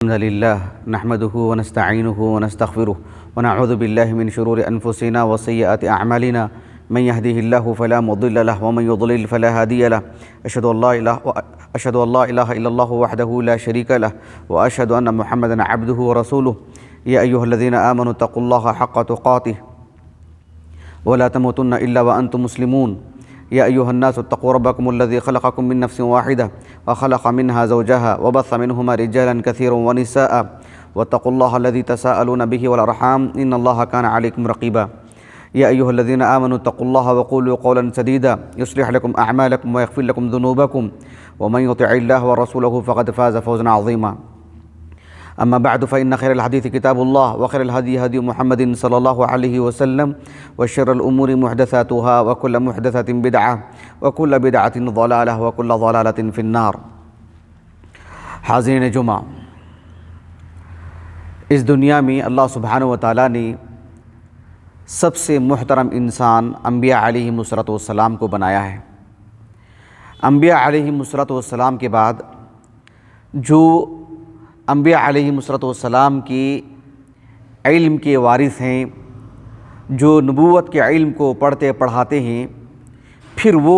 الحمد لله نحمده ونستعينه ونستغفره ونعوذ بالله من شرور أنفسنا وسيئات أعمالنا من يهده الله فلا مضل له ومن يضلل فلا هادي له أشهد أن لا إله إلا الله وحده لا شريك له وأشهد أن محمدا عبده ورسوله يا أيها الذين آمنوا اتقوا الله حق تقاته ولا تموتن إلا وأنتم مسلمون يا أيها الناس اتقوا ربكم الذي خلقكم من نفس واحدة وخلق منها زوجها وبث منهما رجالا كثيرا ونساء واتقوا الله الذي تساءلون به والأرحام إن الله كان عليكم رقيبا يا أيها الذين آمنوا اتقوا الله وقولوا قولا سديدا يصلح لكم أعمالكم ويغفر لكم ذنوبكم ومن يطع الله ورسوله فقد فاز فوزا عظيما أما بعد فإن خير الحديث كتاب الله وخير الهدي هدي محمد صلى الله عليه وسلم وشر الأمور محدثاتها وكل محدثة بدعة وكل بدعة ضلالة وكل ضلالة في النار۔ حاضرین جمعہ، اس دنیا میں اللہ سبحانہ و تعالیٰ نے سب سے محترم انسان انبیاء علیہم السلام کو بنایا ہے۔ انبیاء علیہم السلام کے بعد جو انبیاء علیہم السلام کی علم کے وارث ہیں، جو نبوت کے علم کو پڑھتے پڑھاتے ہیں، پھر وہ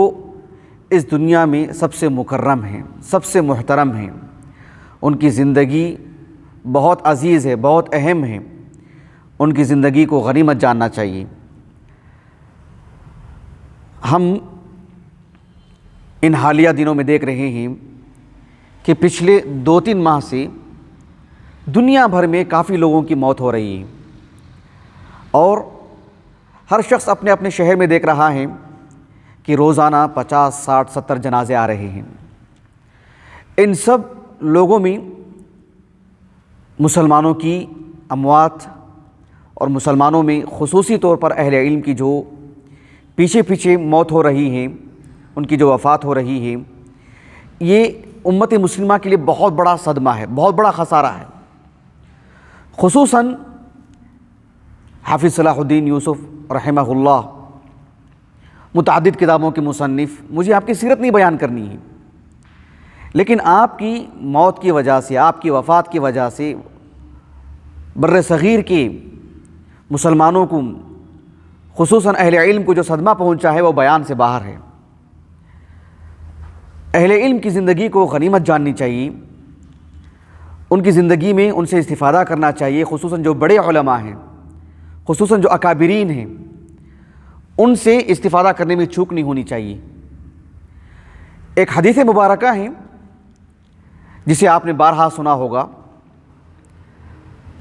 اس دنیا میں سب سے مکرم ہیں، سب سے محترم ہیں۔ ان کی زندگی بہت عزیز ہے، بہت اہم ہے۔ ان کی زندگی کو غنیمت جاننا چاہیے۔ ہم ان حالیہ دنوں میں دیکھ رہے ہیں کہ پچھلے 2-3 ماہ سے دنیا بھر میں کافی لوگوں کی موت ہو رہی ہے، اور ہر شخص اپنے اپنے شہر میں دیکھ رہا ہے کہ روزانہ 50، 60، 70 جنازے آ رہے ہیں۔ ان سب لوگوں میں مسلمانوں کی اموات اور مسلمانوں میں خصوصی طور پر اہل علم کی جو پیچھے پیچھے موت ہو رہی ہے، ان کی جو وفات ہو رہی ہے، یہ امت مسلمہ کے لیے بہت بڑا صدمہ ہے، بہت بڑا خسارہ ہے۔ خصوصاً حافظ صلاح الدین یوسف رحمہ اللہ، متعدد کتابوں کے مصنف، مجھے آپ کی سیرت نہیں بیان کرنی ہے، لیکن آپ کی موت کی وجہ سے، آپ کی وفات کی وجہ سے بر صغیر کے مسلمانوں کو، خصوصاً اہل علم کو جو صدمہ پہنچا ہے وہ بیان سے باہر ہے۔ اہل علم کی زندگی کو غنیمت جاننی چاہیے، ان کی زندگی میں ان سے استفادہ کرنا چاہیے، خصوصاً جو بڑے علماء ہیں، خصوصاً جو اکابرین ہیں، ان سے استفادہ کرنے میں چوک نہیں ہونی چاہیے۔ ایک حدیث مبارکہ ہے جسے آپ نے بارہا سنا ہوگا۔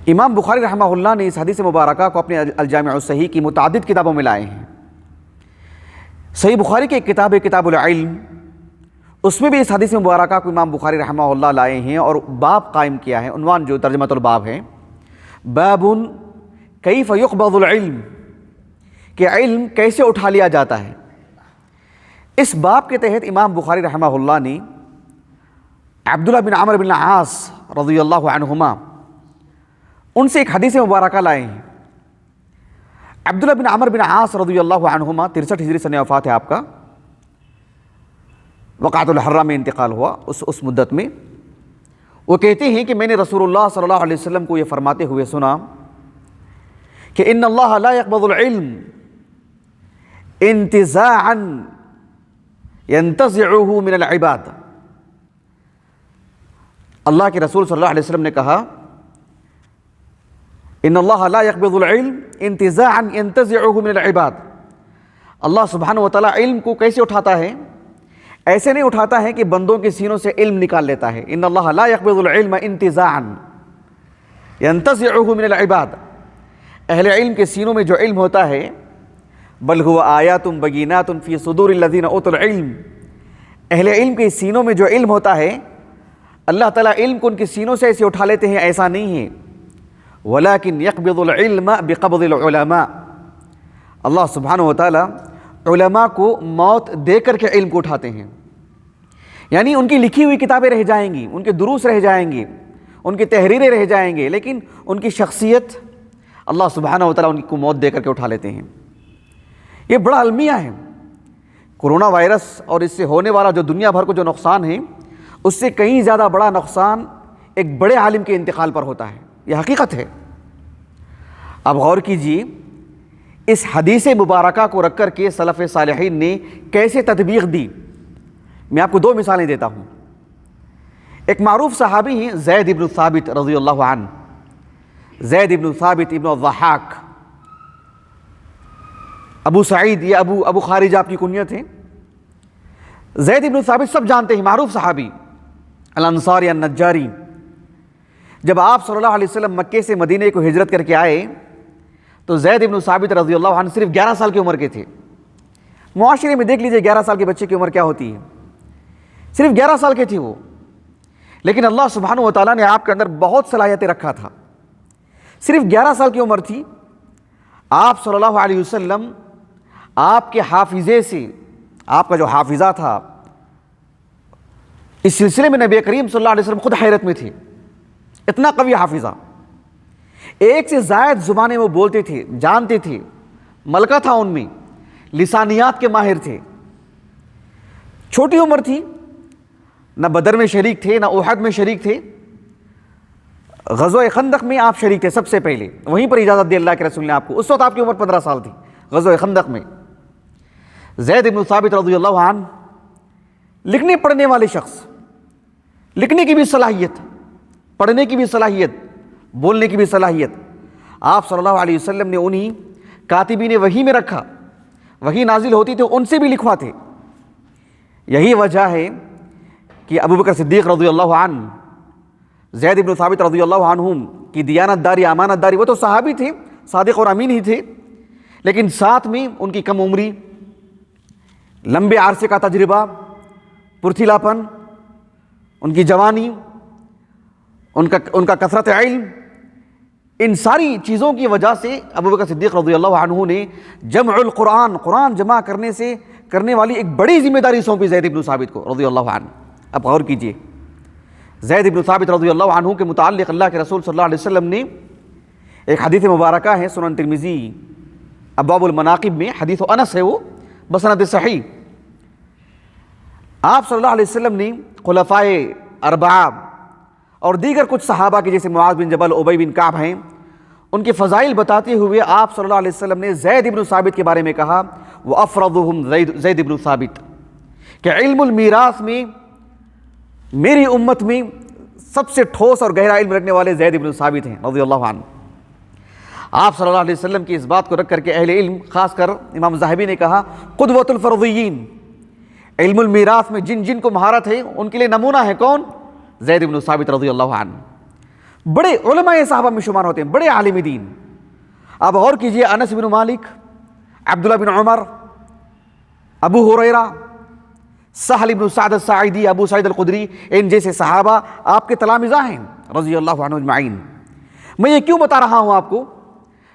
امام بخاری رحمہ اللہ نے اس حدیث مبارکہ کو اپنے الجامع الصحیح کی متعدد کتابوں میں لائے ہیں۔ صحیح بخاری کی ایک کتاب ہے کتاب العلم، اس میں بھی اس حدیث مبارکہ کو امام بخاری رحمہ اللہ لائے ہیں، اور باب قائم کیا ہے، عنوان جو ترجمۃ الباب ہے، باب کیف یقبض العلم، کہ علم کیسے اٹھا لیا جاتا ہے۔ اس باب کے تحت امام بخاری رحمہ اللہ نے عبداللہ بن عمرو بن العاص رضی اللہ عنہما، ان سے ایک حدیث مبارکہ لائے ہیں۔ عبداللہ بن عمرو بن العاص رضی اللہ عنہما 63 ہجری سنہ وفات ہے آپ کا، وقعۃ الحرہ میں انتقال ہوا اس مدت میں۔ وہ کہتے ہیں کہ میں نے رسول اللہ صلی اللہ علیہ وسلم کو یہ فرماتے ہوئے سنا کہ ان اللہ لا يقبض العلم انتزاعا ينتزعه من العباد۔ اللہ کے رسول صلی اللہ علیہ وسلم نے کہا ان اللہ لا يقبض العلم انتزاعا ينتزعه من العباد۔ اللہ سبحانہ و تعالیٰ علم کو کیسے اٹھاتا ہے؟ ایسے نہیں اٹھاتا ہے کہ بندوں کے سینوں سے علم نکال لیتا ہے۔ ان اللہ لا يقبض العلم انتزاعا ينتزعه من العباد۔ اہل علم کے سینوں میں جو علم ہوتا ہے، بل هو آیات بینات فی صدور الذین اوتوا العلم، اہل علم کے سینوں میں جو علم ہوتا ہے، اللہ تعالیٰ علم کو ان کے سینوں سے ایسے اٹھا لیتے ہیں، ایسا نہیں ہے۔ ولیکن یقبض العلم بقبض العلماء، اللہ سبحانہ و تعالیٰ علماء کو موت دے کر کے علم کو اٹھاتے ہیں۔ یعنی ان کی لکھی ہوئی کتابیں رہ جائیں گی، ان کے دروس رہ جائیں گے، ان کی تحریریں رہ جائیں گے، لیکن ان کی شخصیت اللہ سبحانہ و تعالیٰ ان کو موت دے کر کے اٹھا لیتے ہیں۔ یہ بڑا المیہ ہے۔ کرونا وائرس اور اس سے ہونے والا جو دنیا بھر کو جو نقصان ہے، اس سے کہیں زیادہ بڑا نقصان ایک بڑے عالم کے انتقال پر ہوتا ہے، یہ حقیقت ہے۔ اب غور کیجیے اس حدیث مبارکہ کو رکھ کر کے سلف صالحین نے کیسے تطبیق دی۔ میں آپ کو دو مثالیں دیتا ہوں۔ ایک معروف صحابی ہیں زید ابن ثابت رضی اللہ عنہ، زید ابن ثابت ابن الضحاک، ابو سعید یا ابو خارجہ آپ کی کنیت ہے۔ زید ابن ثابت سب جانتے ہیں، معروف صحابی، الانصاری النجاری۔ جب آپ صلی اللہ علیہ وسلم مکے سے مدینے کو ہجرت کر کے آئے تو زید ابن ثابت رضی اللہ عنہ صرف 11 سال کی عمر کے تھے۔ معاشرے میں دیکھ لیجئے 11 سال کے بچے کی عمر کیا ہوتی ہے، صرف 11 سال کے تھے وہ، لیکن اللہ سبحانہ و تعالیٰ نے آپ کے اندر بہت صلاحیتیں رکھا تھا۔ صرف 11 سال کی عمر تھی، آپ صلی اللہ علیہ وسلم آپ کے حافظے سے، آپ کا جو حافظہ تھا، اس سلسلے میں نبی کریم صلی اللہ علیہ وسلم خود حیرت میں تھے، اتنا قوی حافظہ، ایک سے زائد زبانیں وہ بولتے تھے، جانتے تھے، ملکہ تھا ان میں، لسانیات کے ماہر تھے۔ چھوٹی عمر تھی، نہ بدر میں شریک تھے، نہ احد میں شریک تھے، غزوہ خندق میں آپ شریک تھے سب سے پہلے، وہیں پر اجازت دی اللہ کے رسول نے آپ کو، اس وقت آپ کی عمر 15 سال تھی غزوہ خندق میں۔ زید بن ثابت رضی اللہ عنہ لکھنے پڑھنے والے شخص، لکھنے کی بھی صلاحیت، پڑھنے کی بھی صلاحیت، بولنے کی بھی صلاحیت، آپ صلی اللہ علیہ وسلم نے انہی کاتبین وحی میں رکھا، وحی نازل ہوتی تھی ان سے بھی لکھواتے۔ یہی وجہ ہے کہ ابوبکر صدیق رضی اللہ عنہ، زید بن ثابت رضی اللہ عنہم کی دیانت داری، امانت داری، وہ تو صحابی تھے، صادق اور امین ہی تھے، لیکن ساتھ میں ان کی کم عمری، لمبے عرصے کا تجربہ، پرتھیلاپن، ان کی جوانی، ان کا کثرت علم، ان ساری چیزوں کی وجہ سے ابوبکر صدیق رضی اللہ عنہ نے جمع القرآن، قرآن جمع کرنے والی ایک بڑی ذمہ داری سونپی زید بن ثابت کو رضی اللہ عنہ۔ اب غور کیجئے، زید بن ثابت رضی اللہ عنہ کے متعلق اللہ کے رسول صلی اللہ علیہ وسلم نے ایک حدیث مبارکہ ہے، سنن ترمذی ابواب المناقب میں، حدیث انس ہے وہ بسند صحیح، آپ صلی اللہ علیہ وسلم نے خلفائے اربعہ اور دیگر کچھ صحابہ کے جیسے معاذ بن جبل، ابی بن کعب ہیں، ان کے فضائل بتاتے ہوئے آپ صلی اللہ علیہ وسلم نے زید بن ثابت کے بارے میں کہا، وَأَفْرَضُهُمْ زید بن ثابت، کہ علم المیراث میں میری امت میں سب سے ٹھوس اور گہرا علم رکھنے والے زید بن ثابت ہیں رضی اللہ عنہ۔ آپ صلی اللہ علیہ وسلم کی اس بات کو رکھ کر کے اہل علم، خاص کر امام ذہبی نے کہا قدوۃ الفرضیین، علم المیراث میں جن جن کو مہارت ہے ان کے لیے نمونہ ہے کون؟ زید بن ثابت رضی اللہ عنہ۔ بڑے علماء صحابہ میں شمار ہوتے ہیں، بڑے عالم دین۔ اب غور کیجئے، انس بن مالک، عبداللہ بن عمر، ابو ہریرہ، سہل بن سعد الساعدی، ابو سعید الخدری، ان جیسے صحابہ آپ کے تلامذہ ہیں رضی اللہ عنہ اجمعین۔ میں یہ کیوں بتا رہا ہوں آپ کو؟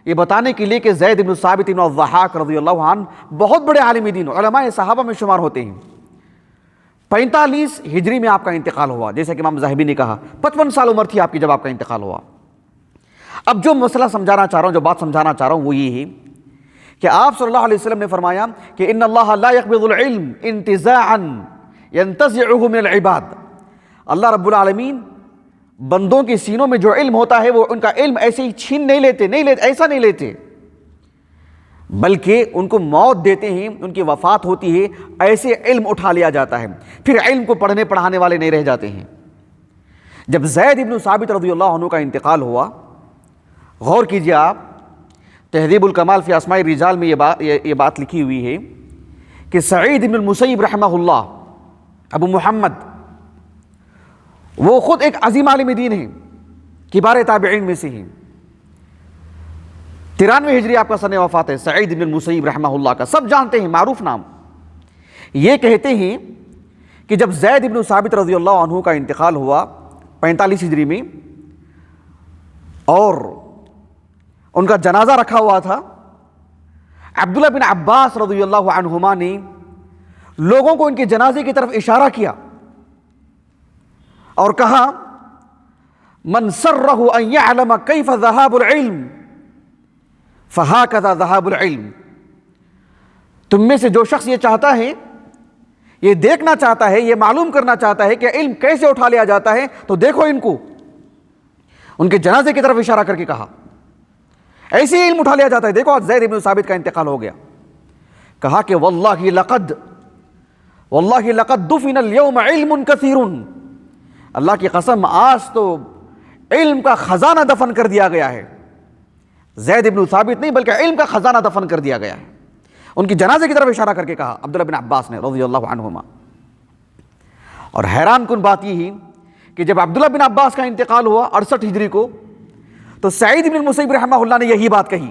یہ بتانے کے لیے کہ زید بن ثابت بن الضحاک رضی اللہ عنہ بہت بڑے عالم دین، علماء صحابہ میں شمار ہوتے ہیں۔ 45 ہجری میں آپ کا انتقال ہوا، جیسے کہ امام ذہبی نے کہا 55 سال عمر تھی آپ کی جب آپ کا انتقال ہوا۔ اب جو مسئلہ سمجھانا چاہ رہا ہوں، جو بات سمجھانا چاہ رہا ہوں وہ یہ ہے کہ آپ صلی اللہ علیہ وسلم نے فرمایا کہ ان اللہ لا يقبض العلم انتزاعا ينتزعه من العباد، اللہ رب العالمین بندوں کے سینوں میں جو علم ہوتا ہے وہ ان کا علم ایسے ہی چھین نہیں لیتے، ایسا نہیں لیتے، بلکہ ان کو موت دیتے ہیں، ان کی وفات ہوتی ہے، ایسے علم اٹھا لیا جاتا ہے، پھر علم کو پڑھنے پڑھانے والے نہیں رہ جاتے ہیں۔ جب زید بن ثابت رضی اللہ عنہ کا انتقال ہوا، غور کیجئے آپ، تہذیب الکمال فی اسماء الرجال میں یہ بات لکھی ہوئی ہے کہ سعید بن المسیب رحمہ اللہ، ابو محمد، وہ خود ایک عظیم عالم دین ہیں، کبار تابعین میں سے ہیں۔ 93 ہجری آپ کا سن وفات ہے سعید بن المسیب رحمہ اللہ کا، سب جانتے ہیں، معروف نام۔ یہ کہتے ہیں کہ جب زید بن ثابت رضی اللہ عنہ کا انتقال ہوا 45 ہجری میں اور ان کا جنازہ رکھا ہوا تھا، عبداللہ بن عباس رضی اللہ عنہما نے لوگوں کو ان کے جنازے کی طرف اشارہ کیا اور کہا من سرہ ان یعلم کیف ذہاب العلم فہاکذا ذہاب العلم، تم میں سے جو شخص یہ چاہتا ہے، یہ دیکھنا چاہتا ہے، یہ معلوم کرنا چاہتا ہے کہ علم کیسے اٹھا لیا جاتا ہے، تو دیکھو ان کو، ان کے جنازے کی طرف اشارہ کر کے کہا. ایسے ہی علم اٹھا لیا جاتا ہے. دیکھو آج زید ابن ثابت کا انتقال ہو گیا, کہا کہ واللہ لقد دفن اليوم علم کثیر, اللہ کی قسم آج تو علم کا خزانہ دفن کر دیا گیا ہے. زید ابن ثابت نہیں بلکہ علم کا خزانہ دفن کر دیا گیا ہے. ان کی جنازے کی طرف اشارہ کر کے کہا عبداللہ بن عباس نے رضی اللہ عنہما. اور حیران کن بات یہ کہ جب عبداللہ بن عباس کا انتقال ہوا 68 ہجری کو, تو سعید بن المسیب رحمہ اللہ نے یہی بات کہی,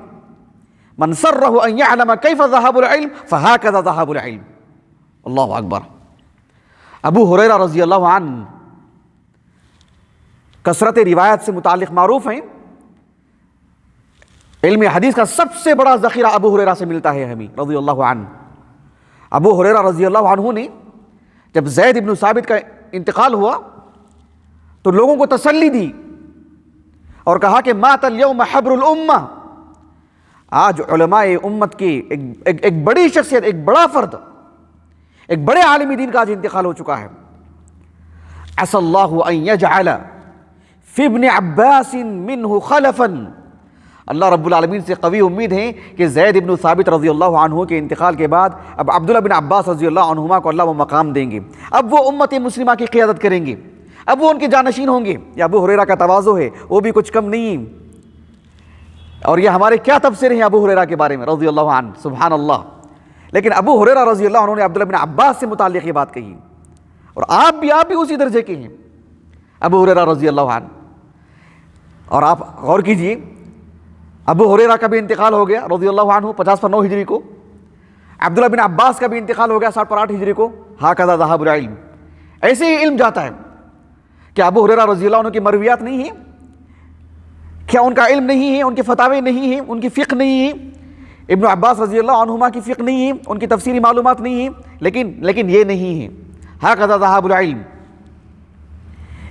من سرہ ان یعلم کیف ذہب العلم فہکذا ذہب العلم. اللہ اکبر. ابو ہریرہ رضی اللہ عنہ کثرت روایت سے متعلق معروف ہیں. علم حدیث کا سب سے بڑا ذخیرہ ابو ہریرہ سے ملتا ہے ہمیں رضی اللہ عنہ. ابو ہریرہ رضی اللہ عنہ نے جب زید ابن ثابت کا انتقال ہوا تو لوگوں کو تسلی دی اور کہا کہ مات اليوم حبر الامہ, آج علماء امت کی ایک بڑی شخصیت, ایک بڑا فرد, ایک بڑے عالم دین کا آج انتقال ہو چکا ہے. عسى اللہ ان یجعل فی ابن عباس منہ خلفا, اللہ رب العالمین سے قوی امید ہے کہ زید ابن ثابت رضی اللہ عنہ کے انتقال کے بعد اب عبداللہ بن عباس رضی اللہ عنہما کو اللہ وہ مقام دیں گے, اب وہ امت مسلمہ کی قیادت کریں گے, اب وہ ان کے جانشین ہوں گے. یہ ابو ہریرہ کا تواضع ہے, وہ بھی کچھ کم نہیں. اور یہ ہمارے کیا تفسیر ہیں ابو ہریرہ کے بارے میں رضی اللہ عنہ, سبحان اللہ. لیکن ابو ہریرہ رضی اللہ عنہ نے عبداللہ بن عباس سے متعلق یہ بات کہی, اور آپ بھی اسی درجے کے ہیں ابو ہریرہ رضی اللہ عنہ. اور آپ غور کیجئے, ابو ہریرہ کا بھی انتقال ہو گیا رضی اللہ عنہ 50 پر 9 ہجری کو, عبداللہ بن عباس کا بھی انتقال ہو گیا 60 پر 8 ہجری کو. ہاکذا ذہب العلم. ایسے ہی علم جاتا ہے. کیا ابو ہریرہ رضی اللہ عنہ کی مرویات نہیں ہیں؟ کیا ان کا علم نہیں ہے, ان کے فتاوے نہیں ہیں, ان کی فقہ نہیں ہے؟ ابن عباس رضی اللہ عنہما کی فقہ نہیں ہے, ان کی تفسیری معلومات نہیں ہیں, لیکن یہ نہیں ہے. ہاکذا ذہب العلم.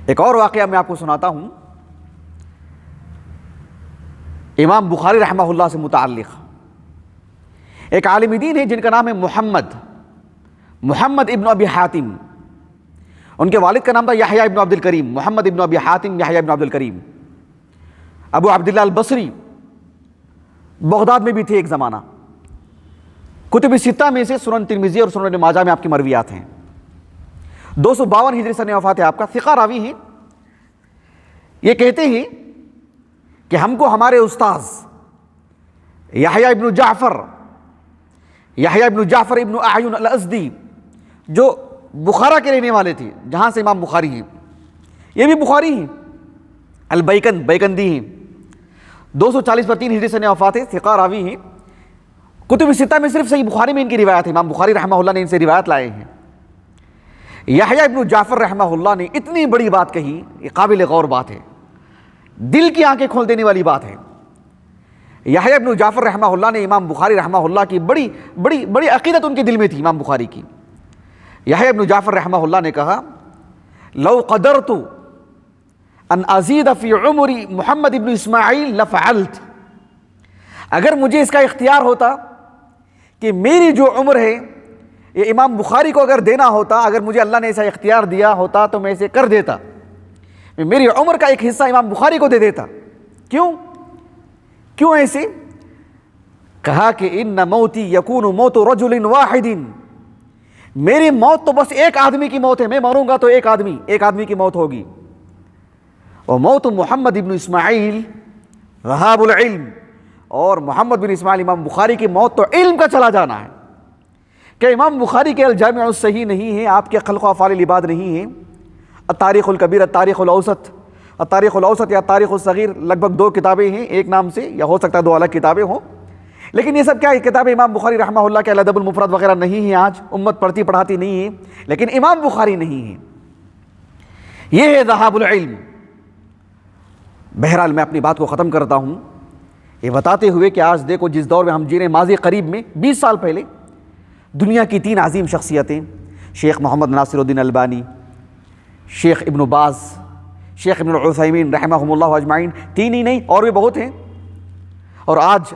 ایک اور واقعہ میں آپ کو سناتا ہوں امام بخاری رحمہ اللہ سے متعلق. ایک عالم دین ہے جن کا نام ہے محمد ابن ابی حاتم. ان کے والد کا نام تھا یحییٰ ابن عبد الکریم. محمد ابن ابی حاتم, یحییٰ ابن عبد الکریم, ابو عبداللہ البصری, بغداد میں بھی تھے ایک زمانہ. کتب ستہ میں سے سنن ترمذی اور سنن ماجہ میں آپ کی مرویات ہیں. 252 ہجری سن وفات ہے آپ کا. ثقہ راوی ہیں. یہ کہتے ہیں کہ ہم کو ہمارے استاذ یحییٰ ابن جعفر ابن اعین الازدی, جو بخارا کے رہنے والے تھے جہاں سے امام بخاری ہیں, یہ بھی بخاری ہیں, بیکندی ہیں, 240 پر 3 ہجری سن وفات ہے. ثقہ راوی ہیں. کتب ستہ میں صرف صحیح بخاری میں ان کی روایت ہے. امام بخاری رحمہ اللہ نے ان سے روایت لائے ہیں. یحییٰ ابن جعفر رحمہ اللہ نے اتنی بڑی بات کہی, یہ قابل غور بات ہے, دل کی آنکھیں کھول دینے والی بات ہے. یحییٰ ابن جعفر رحمہ اللہ نے امام بخاری رحمہ اللہ کی بڑی عقیدت ان کے دل میں تھی امام بخاری کی. یحییٰ ابن جعفر رحمہ اللہ نے کہا لو قدرت ان ازید فی عمری محمد ابن اسماعیل لفعلت, اگر مجھے اس کا اختیار ہوتا کہ میری جو عمر ہے یہ امام بخاری کو اگر دینا ہوتا, اگر مجھے اللہ نے ایسا اختیار دیا ہوتا تو میں اسے کر دیتا, میں میری عمر کا ایک حصہ امام بخاری کو دے دیتا. کیوں ایسے؟ کہا کہ ان موتی یکون موت رجل واحد, میری موت تو بس ایک آدمی کی موت ہے, میں مروں گا تو ایک آدمی کی موت ہوگی. اور موت محمد ابن اسماعیل ذہاب العلم, اور محمد بن اسماعیل امام بخاری کی موت تو علم کا چلا جانا ہے. کہ امام بخاری کے الجامع الصحیح نہیں ہے, آپ کے خلق و افعال العباد نہیں ہے, التاریخ الکبیر, التاریخ الاوسط یا تاریخ الصغیر, لگ بھگ 2 کتابیں ہیں ایک نام سے, یا ہو سکتا ہے 2 الگ کتابیں ہوں. لیکن یہ سب کیا ہے, کتاب امام بخاری رحمہ اللہ کے الادب المفرد وغیرہ نہیں ہیں, آج امت پڑھتی پڑھاتی نہیں ہے, لیکن امام بخاری نہیں ہے. یہ ہے ذہاب العلم. بہرحال میں اپنی بات کو ختم کرتا ہوں یہ بتاتے ہوئے کہ آج دیکھو جس دور میں ہم جی رہے ہیں, ماضی قریب میں 20 سال پہلے دنیا کی 3 عظیم شخصیتیں, شیخ محمد ناصر الدین البانی, شیخ ابن باز, شیخ ابن عثیمین رحمہم اللہ اجمعین, 3 ہی نہیں اور بھی بہت ہیں. اور آج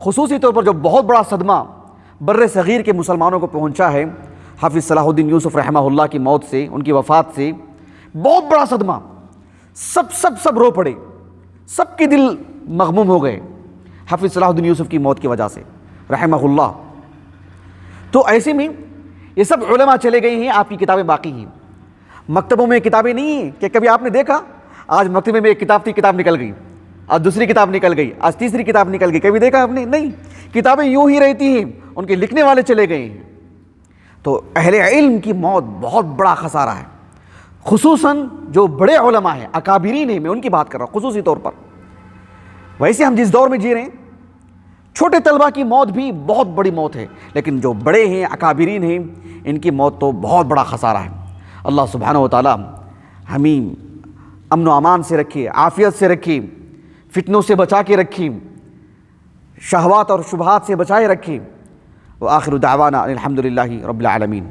خصوصی طور پر جو بہت بڑا صدمہ بر صغیر کے مسلمانوں کو پہنچا ہے, حافظ صلاح الدین یوسف رحمہ اللہ کی موت سے, ان کی وفات سے, بہت بڑا صدمہ. سب رو پڑے, سب کے دل مغموم ہو گئے حافظ صلاح الدین یوسف کی موت کی وجہ سے رحمہ اللہ۔ تو ایسے میں یہ سب علماء چلے گئے ہیں، آپ کی کتابیں باقی ہیں، مکتبوں میں کتابیں نہیں ہیں کہ کبھی آپ نے دیکھا آج مکتبے میں ایک کتاب تھی، کتاب نکل گئی، آج دوسری کتاب نکل گئی، آج تیسری کتاب نکل گئی، کبھی دیکھا آپ نے؟ نہیں، کتابیں یوں ہی رہتی ہیں، ان کے لکھنے والے چلے گئے ہیں۔ تو اہل علم کی موت بہت بڑا خسارہ ہے، خصوصاً جو بڑے علماء ہیں، اکابرین ہیں، میں ان کی بات کر رہا ہوں خصوصی طور پر۔ ویسے ہم جس دور میں جی رہے ہیں چھوٹے طلبہ کی موت بھی بہت بڑی موت ہے، لیکن جو بڑے ہیں، اکابرین ہیں، ان کی موت تو بہت بڑا خسارہ ہے۔ اللہ سبحانہ و تعالی ہمیں امن و امان سے رکھے، عافیت سے رکھے، فتنوں سے بچا کے رکھے، شہوات اور شبہات سے بچائے رکھے۔ وآخر دعوانا الحمد للہ رب العالمین۔